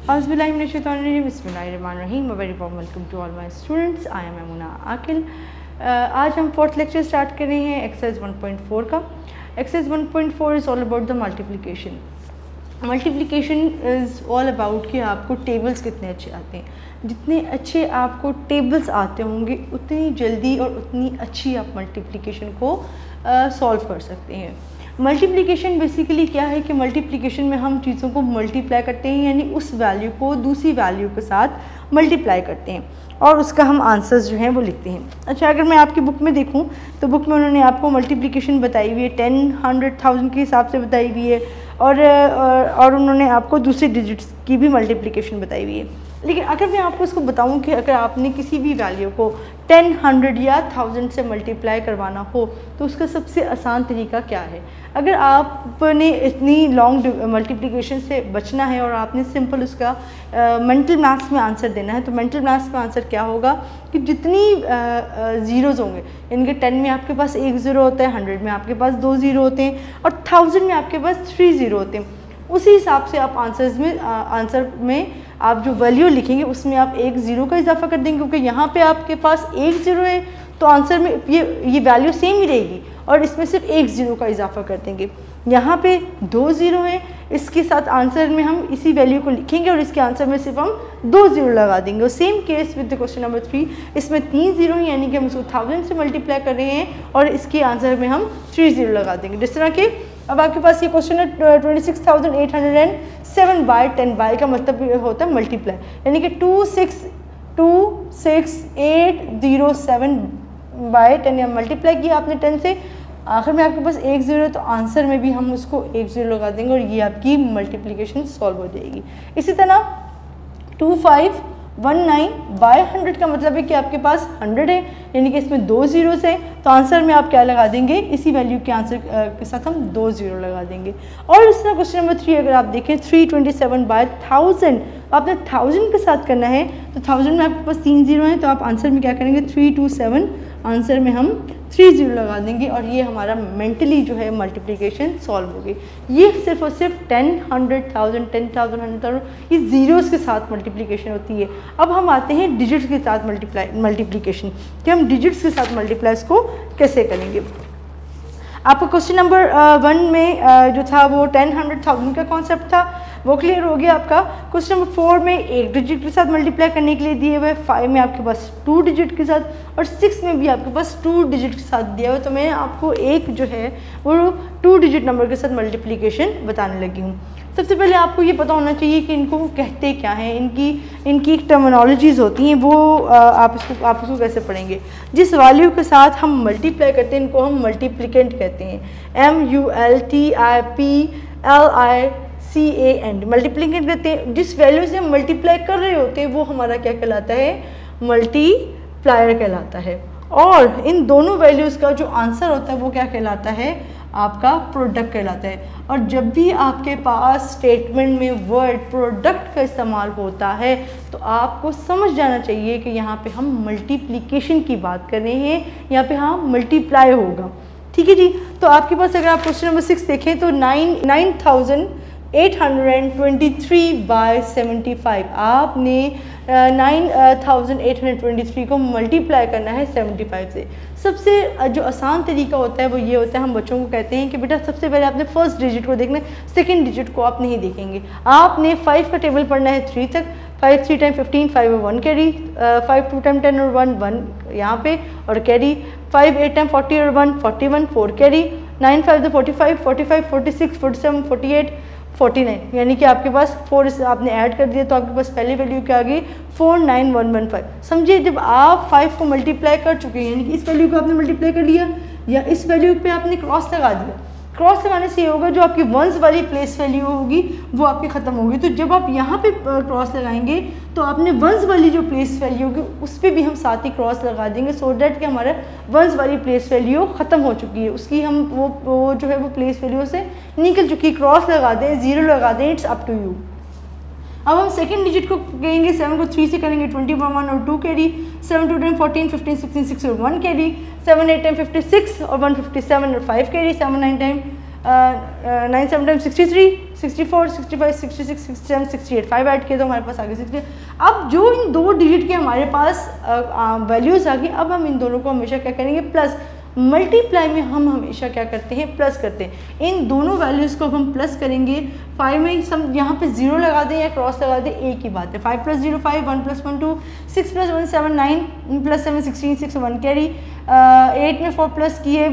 बिस्मिल्लाहिर्रहमानिर्रहीम। Very warm welcome to all my students. I am Emuna Aqil. आज हम फोर्थ लेक्चर स्टार्ट कर रहे हैं एक्सरसाइज 1.4 का। Exercise 1.4 is all about the multiplication. Multiplication is all about कि आपको टेबल्स कितने अच्छे आते हैं। जितने अच्छे आपको टेबल्स आते होंगे उतनी जल्दी और उतनी अच्छी आप मल्टीप्लिकेशन को सॉल्व कर सकते हैं। मल्टीप्लिकेशन बेसिकली क्या है कि मल्टीप्लिकेशन में हम चीज़ों को मल्टीप्लाई करते हैं, यानी उस वैल्यू को दूसरी वैल्यू के साथ मल्टीप्लाई करते हैं और उसका हम आंसर्स जो हैं वो लिखते हैं। अच्छा, अगर मैं आपकी बुक में देखूं तो बुक में उन्होंने आपको मल्टीप्लिकेशन बताई हुई है 10, 100, 1000 के हिसाब से बताई हुई है और उन्होंने आपको दूसरी डिजिट्स की भी मल्टीप्लिकेशन बताई हुई है। लेकिन अगर मैं आपको इसको बताऊं कि अगर आपने किसी भी वैल्यू को 10, 100 या 1000 से मल्टीप्लाई करवाना हो तो उसका सबसे आसान तरीका क्या है। अगर आपने इतनी लॉन्ग मल्टीप्लिकेशन से बचना है और आपने सिंपल उसका मेंटल मैथ्स में आंसर देना है, तो मेंटल मैथ्स में आंसर क्या होगा कि जितनी ज़ीरोज़ होंगे, इनके 10 में आपके पास 1 ज़ीरो होता है, 100 में आपके पास 2 ज़ीरो होते हैं और 1000 में आपके पास 3 ज़ीरो होते हैं। उसी हिसाब से आप आंसर में आप जो वैल्यू लिखेंगे उसमें आप 1 ज़ीरो का इजाफा कर देंगे, क्योंकि यहाँ पे आपके पास 1 ज़ीरो है तो आंसर में ये वैल्यू सेम ही रहेगी और इसमें सिर्फ 1 ज़ीरो का इजाफा कर देंगे। यहाँ पे 2 ज़ीरो है, इसके साथ आंसर में हम इसी वैल्यू को लिखेंगे और इसके आंसर में सिर्फ हम 2 ज़ीरो लगा देंगे। और same case with the question number 3, इसमें 3 ज़ीरो है, यानी कि हम इसको 1000 से मल्टीप्लाई कर रहे हैं और इसके आंसर में हम 3 ज़ीरो लगा देंगे। जिस तरह के अब आपके पास ये क्वेश्चन है 26,807 बाय 10 बाय का मतलब होता है मल्टीप्लाई, यानी कि 26807 बाय 10 या मल्टीप्लाई किया आपने 10 से, आखिर में आपके पास 1 ज़ीरो है तो आंसर में भी हम उसको 1 ज़ीरो लगा देंगे और ये आपकी मल्टीप्लिकेशन सॉल्व हो जाएगी। इसी तरह 2519 बाय 100 का मतलब है कि आपके पास 100 है, यानी कि इसमें 2 ज़ीरोज़ हैं तो आंसर में आप क्या लगा देंगे, इसी वैल्यू के आंसर के साथ हम 2 ज़ीरो लगा देंगे। और इस तरह क्वेश्चन नंबर 3 अगर आप देखें 327 बाय 1000, आपने 1000 के साथ करना है तो 1000 में आपके पास 3 ज़ीरो हैं तो आप आंसर में क्या करेंगे 327, आंसर में हम 3 ज़ीरो लगा देंगे और ये हमारा मेंटली जो है मल्टीप्लिकेशन सॉल्व हो गई। ये सिर्फ और सिर्फ 10, 100, 1000, 10,000, 100,000 ये ज़ीरोज़ के साथ मल्टीप्लिकेशन होती है। अब हम आते हैं डिजिट्स के साथ मल्टीप्लिकेशन कि हम डिजिट्स के साथ मल्टीप्लाइज को कैसे करेंगे। आपका क्वेश्चन नंबर 1 में जो था वो 10, 100, 1000 का कॉन्सेप्ट था, वो क्लियर हो गया आपका। क्वेश्चन नंबर 4 में 1 डिजिट के साथ मल्टीप्लाई करने के लिए दिए हुए, 5 में आपके पास 2 डिजिट के साथ और 6 में भी आपके पास 2 डिजिट के साथ दिया हुआ। तो मैं आपको एक जो है वो 2 डिजिट नंबर के साथ मल्टीप्लिकेशन बताने लगी हूँ। सबसे पहले आपको ये पता होना चाहिए कि इनको कहते क्या हैं, इनकी टर्मिनोलॉजीज़ होती हैं, वो आप इसको कैसे पढ़ेंगे। जिस वैल्यू के साथ हम मल्टीप्लाई करते हैं इनको हम मल्टीप्लिकेंट कहते हैं, MULTIPLICANT मल्टीप्लिकेंट कहते हैं। जिस वैल्यू से हम मल्टीप्लाई कर रहे होते हैं वो हमारा क्या कहलाता है, मल्टीप्लायर कहलाता है। और इन दोनों वैल्यूज़ का जो आंसर होता है वो क्या कहलाता है, आपका प्रोडक्ट कहलाता है। और जब भी आपके पास स्टेटमेंट में वर्ड प्रोडक्ट का इस्तेमाल होता है तो आपको समझ जाना चाहिए कि यहाँ पे हम मल्टीप्लिकेशन की बात कर रहे हैं, यहाँ पे हाँ मल्टीप्लाई होगा। ठीक है जी। तो आपके पास अगर आप क्वेश्चन नंबर 6 देखें तो 9,823 बाय 75, आपने 9,823 को मल्टीप्लाई करना है 75 से। सबसे जो आसान तरीका होता है वो ये होता है, हम बच्चों को कहते हैं कि बेटा सबसे पहले आपने फर्स्ट डिजिट को देखना है, सेकंड डिजिट को आप नहीं देखेंगे। आपने 5 का टेबल पढ़ना है 3 तक, 5 3 टाइम 15, 5 और 1 कैरी, 5 2 टाइम 10 और 1 यहाँ पे और कैरी, 5 8 टाइम 40 और 1 41 4 कैरी, 9 5 तो 45 45 46 47 48 49, यानी कि आपके पास 4 इस आपने ऐड कर दिया तो आपके पास पहली वैल्यू क्या आ गई 49115। समझिए जब आप 5 को मल्टीप्लाई कर चुके हैं, यानी कि इस वैल्यू को आपने मल्टीप्लाई कर लिया या इस वैल्यू पे आपने क्रॉस लगा दिया। क्रॉस लगाने से ये होगा जो आपकी वंस वाली प्लेस वैल्यू होगी वो आपकी ख़त्म होगी। तो जब आप यहाँ पे क्रॉस लगाएंगे तो आपने वंस वाली जो प्लेस वैल्यू होगी उस पर भी हम साथ ही क्रॉस लगा देंगे, सो डैट कि हमारा वंस वाली प्लेस वैल्यू ख़त्म हो चुकी है, उसकी हम वो जो है वो प्लेस वैल्यू से निकल चुकी है। क्रॉस लगा दें, ज़ीरो लगा दें, इट्स अप टू यू। अब हम सेकंड डिजिट को करेंगे, 7 को 3 से करेंगे 21 1 और 2 कैरी, 7 2 10 14 15 16 6 और 1 कैरी, 7 8 10 56 और 1 57 और 5 कैरी, 7 9 टाइम 9 7 63, 64, 65, 66, 67, 68, 5 ऐड किए तो हमारे पास आगे 60। अब जो इन 2 डिजिट के हमारे पास वैल्यूज़ आ गई, अब हम इन दोनों को हमेशा क्या करेंगे, प्लस। मल्टीप्लाई में हम हमेशा क्या करते हैं, प्लस करते हैं। इन दोनों वैल्यूज़ को हम प्लस करेंगे। 5 में सम यहाँ पे 0 लगा दें या क्रॉस लगा दें, एक ही बात है। 5 + 0 5, 1 + 1 2, 6 + 1 7 9, + 7 16, 6 1 कैरी, 8 में 4 प्लस किए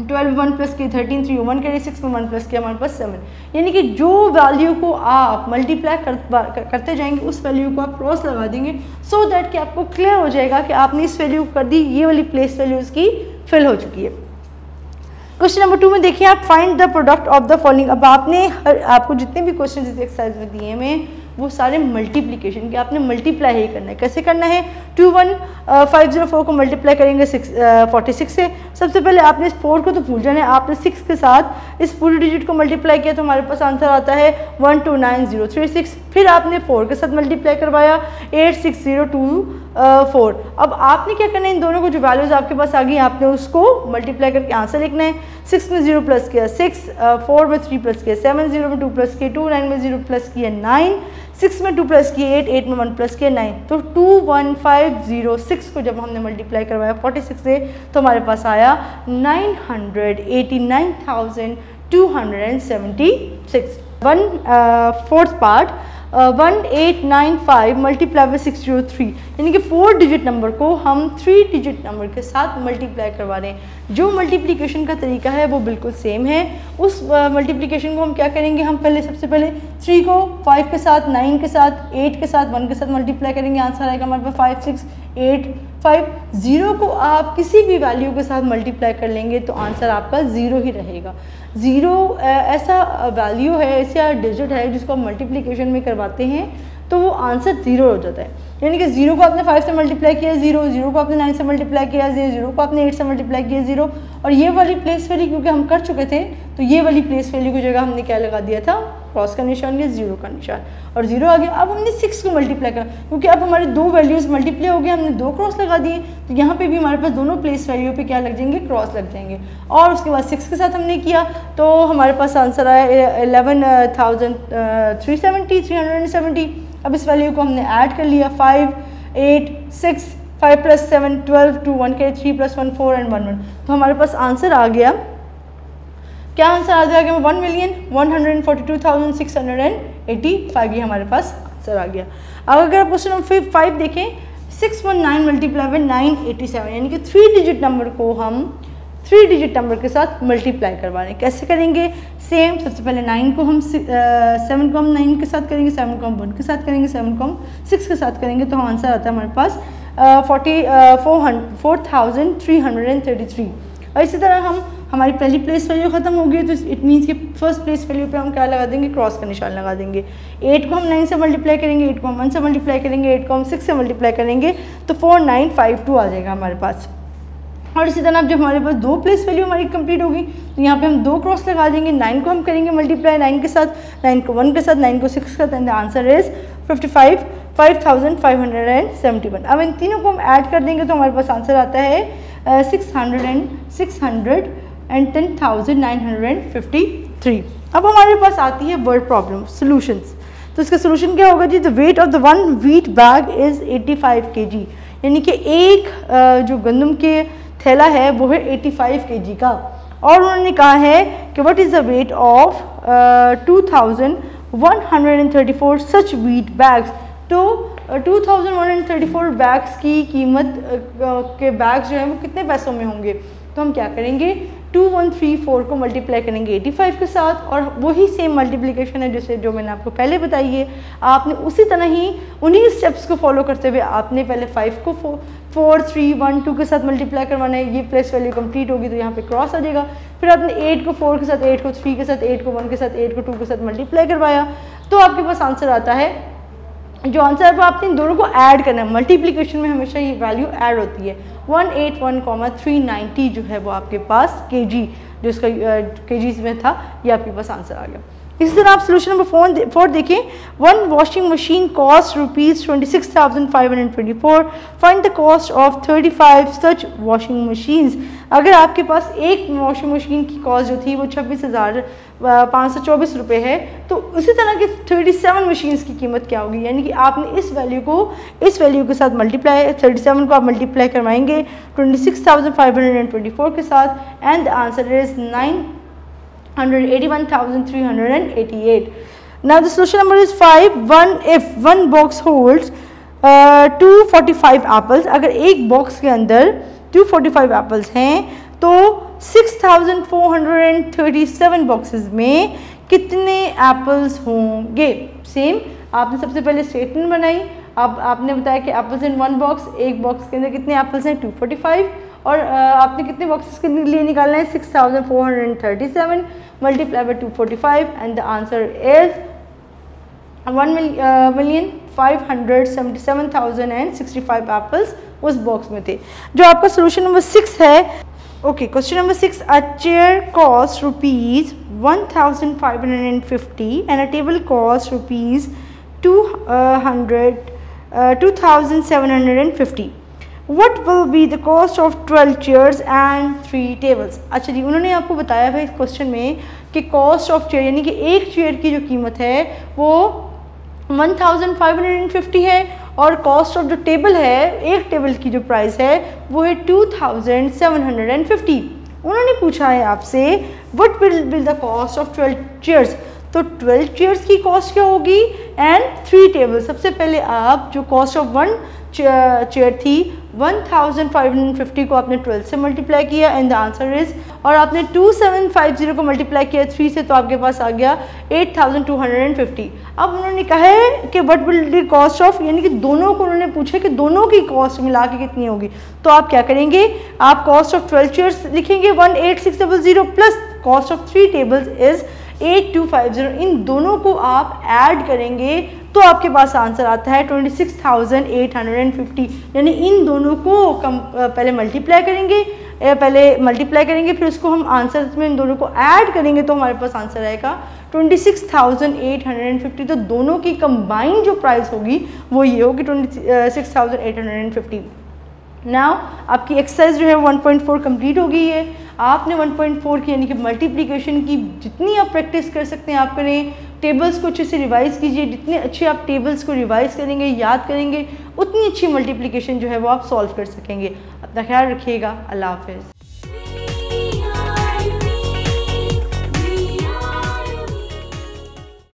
12, 1 प्लस किए 13, 3 1 कैरी, 6 में 1 प्लस किया हमारे पास 7। यानी कि जो वैल्यू को आप मल्टीप्लाई करते जाएंगे उस वैल्यू को आप क्रॉस लगा देंगे, सो दैट कि आपको क्लियर हो जाएगा कि आपने इस वैल्यू कर दी, ये वाली प्लेस वैल्यू उसकी फिल हो चुकी है। क्वेश्चन नंबर 2 में देखिए आप, find the product of the following. अब आपको जितने भी क्वेश्चन इस एक्सरसाइज में दिए हैं वो सारे मल्टीप्लिकेशन के, आपने मल्टीप्लाई ही करना है। कैसे करना है, 21504 को मल्टीप्लाई करेंगे 46 से। सबसे पहले आपने इस 4 को तो भूल जाना है, आपने 6 के साथ इस पूरी डिजिट को मल्टीप्लाई किया तो हमारे पास आंसर आता है 129036। फिर आपने 4 के साथ मल्टीप्लाई करवाया 86024। अब आपने क्या करना है, इन दोनों को जो वैल्यूज़ आपके पास आ गई आपने उसको मल्टीप्लाई करके आंसर लिखना है। 6 में 0 प्लस किया 6, 4 में 3 प्लस किया 7, 0 में 2 प्लस किया 2, 9 में 0 प्लस किया 9, 6 में 2 प्लस किए 8, 8 में 1 प्लस किया 9। तो 21506 को जब हमने मल्टीप्लाई करवाया 46 से तो हमारे पास आया 989,276। 1/4 पार्ट 1895 मल्टीप्लाई बाई 603, यानी कि 4 डिजिट नंबर को हम 3 डिजिट नंबर के साथ मल्टीप्लाई करवा रहे हैं। जो मल्टीप्लिकेशन का तरीका है वो बिल्कुल सेम है। उस मल्टीप्लिकेशन को हम क्या करेंगे, हम सबसे पहले 3 को 5 के साथ, 9 के साथ, 8 के साथ, 1 के साथ मल्टीप्लाई करेंगे, आंसर आएगा हमारे पास 5 6 8 5। 0 को आप किसी भी वैल्यू के साथ मल्टीप्लाई कर लेंगे तो आंसर आपका 0 ही रहेगा। 0 ऐसा वैल्यू है, ऐसा डिजिट है जिसको हम मल्टीप्लिकेशन में करवाते हैं तो वो आंसर 0 हो जाता है। यानी कि 0 को आपने 5 से मल्टीप्लाई किया 0, 0 को आपने 9 से मल्टीप्लाई किया 0, 0 को आपने 8 से मल्टीप्लाई किया 0, और ये वाली प्लेस वैल्यू क्योंकि हम कर चुके थे तो ये वाली प्लेस वैल्यू की जगह हमने क्या लगा दिया था, क्रॉस का निशान या 0 का निशान, और 0 आ गया। अब हमने 6 को मल्टीप्लाई करा क्योंकि अब हमारे 2 वैल्यूज़ मल्टीप्लाई हो गए, हमने 2 क्रॉस लगा दिए तो यहाँ पे भी हमारे पास दोनों प्लेस वैल्यू पे क्या लग जाएंगे, क्रॉस लग जाएंगे। और उसके बाद 6 के साथ हमने किया तो हमारे पास आंसर आया 11,370। अब इस वैल्यू को हमने ऐड कर लिया 5 8 6 5 + 7 12 2 1 के 3 + 1 4 and 1 1। तो हमारे पास आंसर आ गया, क्या आंसर आ जाएगा, 1,142,685, ये हमारे पास आंसर आ गया। अब अगर आप क्वेश्चन नंबर 5 देखें, 619 मल्टीप्लाई बाई 987, यानी कि 3 डिजिट नंबर को हम 3 डिजिट नंबर के साथ मल्टीप्लाई करवा रहे हैं। कैसे करेंगे, सेम, सबसे पहले 7 को हम 9 के साथ करेंगे, 7 को हम 1 के साथ करेंगे, 7 को हम 6 के साथ करेंगे तो आंसर आता है हमारे पास 4,333। और इसी तरह हमारी पहली प्लेस वैल्यू खत्म हो गई तो इट मीन्स कि फर्स्ट प्लेस वैल्यू पे हम क्या लगा देंगे, क्रॉस का निशान लगा देंगे। 8 को हम 9 से मल्टीप्लाई करेंगे, 8 को हम 1 से मल्टीप्लाई करेंगे, 8 को हम 6 से मल्टीप्लाई करेंगे तो 4952 आ जाएगा हमारे पास। और इसी तरह जब हमारे पास 2 प्लेस वैल्यू हमारी कंप्लीट होगी तो यहाँ पे हम 2 क्रॉस लगा देंगे। 9 को हम करेंगे मल्टीप्लाई 9 के साथ, 9 को 1 के साथ, 9 को 6 के साथ, एंड द आंसर इज 5571। अब इन तीनों को हम ऐड कर देंगे तो हमारे पास आंसर आता है 610,953। अब हमारे पास आती है वर्ड प्रॉब्लम सॉल्यूशंस। तो इसका सोल्यूशन क्या होगा जी, the weight of the 1 wheat bag is 85 kg, यानी कि एक जो गंदम के थैला है वो है 85 kg का। और उन्होंने कहा है कि what is the weight of 2134 such wheat bags. तो 2134 बैग्स की कीमत के बैग्स जो हैं वो कितने पैसों में होंगे। तो हम क्या करेंगे, 2134 को मल्टीप्लाई करेंगे 85 के साथ, और वही सेम मल्टीप्लिकेशन है जैसे जो मैंने आपको पहले बताई है। आपने उसी तरह ही उन्हीं स्टेप्स को फॉलो करते हुए आपने पहले 5 को 4 3 1 2 के साथ मल्टीप्लाई करवाना है। ये प्लेस वैल्यू कंप्लीट होगी तो यहाँ पे क्रॉस आ जाएगा। फिर आपने 8 को 4 के साथ, 8 को 3 के साथ, 8 को 1 के साथ, 8 को 2 के साथ मल्टीप्लाई करवाया तो आपके पास आंसर आता है। जो आंसर है वो आपने इन दोनों को ऐड करना है। मल्टीप्लिकेशन में हमेशा ये वैल्यू ऐड होती है। 181,390 जो है वो आपके पास kg, जो इसका kgs में था, ये आपके पास आंसर आ गया। इसी तरह आप सोल्यूशन नंबर 4 देखें, one washing machine cost ₹26,524, find the cost of 35 such washing machines. अगर आपके पास एक वॉशिंग मशीन की कॉस्ट जो थी वो 26,524 रुपये है, तो उसी तरह की 37 मशीन्स की कीमत क्या होगी, यानी कि आपने इस वैल्यू के साथ मल्टीप्लाई, 37 को आप मल्टीप्लाई करवाएंगे 26,524 के साथ, and the answer is 981,388. Now the solution number is 5. If one box holds 245 apples, अगर एक बॉक्स के अंदर 245 एप्पल्स हैं तो 6,437 बॉक्सेस में कितने एप्पल्स होंगे। सेम आपने सबसे पहले स्टेटमेंट बनाई, अब आपने बताया कि एप्पल्स इन वन बॉक्स, एक बॉक्स के अंदर कितने एप्पल्स हैं 245, और आपने कितने बॉक्सेस के लिए निकालना है 6,437 multiply by 245, and the answer is 1,577,065 apples उस बॉक्स में थे। जो आपका सोल्यूशन नंबर 6 है, okay, question number 6, a chair cost ₹1,550 and a table cost ₹2,750. What will be the cost of 12 chairs and 3 tables? अच्छा जी, उन्होंने आपको बताया है इस क्वेश्चन में कि कॉस्ट ऑफ चेयर यानी कि एक चेयर की जो कीमत है वो 1,550 है, और कॉस्ट ऑफ जो टेबल है, एक टेबल की जो प्राइस है वो है 2,750. उन्होंने पूछा है आपसे what will be the cost of 12 chairs, तो 12 चेयर्स की कॉस्ट क्या होगी एंड 3 टेबल। सबसे पहले आप जो कॉस्ट ऑफ वन चेयर थी 1,550 को आपने 12 से मल्टीप्लाई किया, एंड द आंसर इज, और आपने 2,750 को मल्टीप्लाई किया 3 से, तो आपके पास आ गया 8,250. अब उन्होंने कहा है कि what will be cost of, यानी कि दोनों को उन्होंने पूछा कि दोनों की कॉस्ट मिला के कितनी होगी। तो आप क्या करेंगे, आप कॉस्ट ऑफ 12 चेयर्स लिखेंगे 18,600 plus cost of 3 tables is 8,250. इन दोनों को आप ऐड करेंगे तो आपके पास आंसर आता है 26,850. यानी इन दोनों को पहले मल्टीप्लाई करेंगे, फिर उसको हम आंसर में इन दोनों को ऐड करेंगे तो हमारे पास आंसर आएगा 26,850. तो दोनों की कंबाइंड जो प्राइस होगी वो ये होगी 26,850. नाउ आपकी एक्सरसाइज जो है 1.4 कंप्लीट हो गई है। आपने 1.4 की यानी कि मल्टीप्लिकेशन की जितनी आप प्रैक्टिस कर सकते हैं आप करें, टेबल्स को अच्छे से रिवाइज़ कीजिए। जितने अच्छे आप टेबल्स को रिवाइज़ करेंगे, याद करेंगे, उतनी अच्छी मल्टीप्लिकेशन जो है वो आप सॉल्व कर सकेंगे। अपना ख्याल रखिएगा। अल्लाह हाफ़िज़।